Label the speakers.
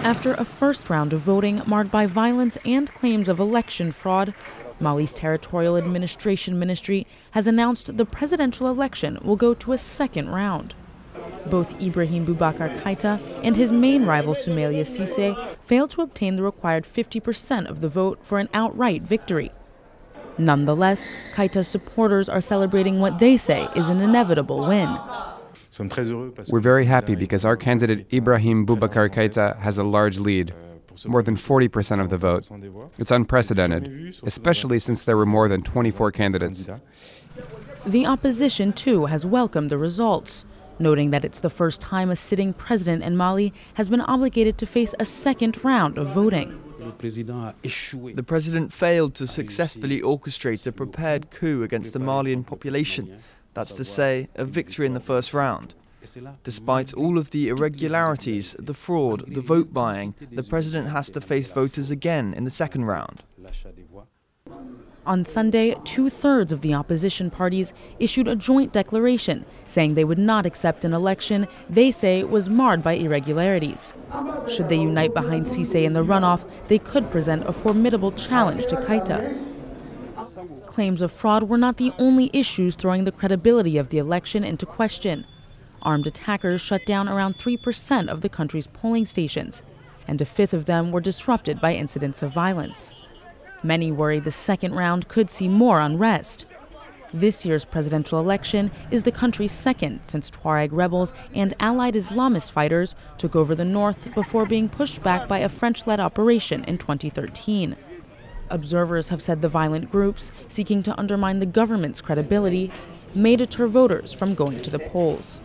Speaker 1: After a first round of voting marred by violence and claims of election fraud, Mali's Territorial Administration Ministry has announced the presidential election will go to a second round. Both Ibrahim Boubacar Keita and his main rival Soumaïla Cissé failed to obtain the required 50% of the vote for an outright victory. Nonetheless, Keita's supporters are celebrating what they say is an inevitable win.
Speaker 2: We're very happy because our candidate Ibrahim Boubacar Keita has a large lead, more than 40% of the vote. It's unprecedented, especially since there were more than 24 candidates.
Speaker 1: The opposition, too, has welcomed the results, noting that it's the first time a sitting president in Mali has been obligated to face a second round of voting.
Speaker 3: The president failed to successfully orchestrate a prepared coup against the Malian population. That's to say, a victory in the first round. Despite all of the irregularities, the fraud, the vote buying, the president has to face voters again in the second round.
Speaker 1: On Sunday, 2/3 of the opposition parties issued a joint declaration saying they would not accept an election they say was marred by irregularities. Should they unite behind Cissé in the runoff, they could present a formidable challenge to Keita. Claims of fraud were not the only issues throwing the credibility of the election into question. Armed attackers shut down around 3% of the country's polling stations, and a fifth of them were disrupted by incidents of violence. Many worry the second round could see more unrest. This year's presidential election is the country's second since Tuareg rebels and allied Islamist fighters took over the north before being pushed back by a French-led operation in 2013. Observers have said the violent groups, seeking to undermine the government's credibility, may deter voters from going to the polls.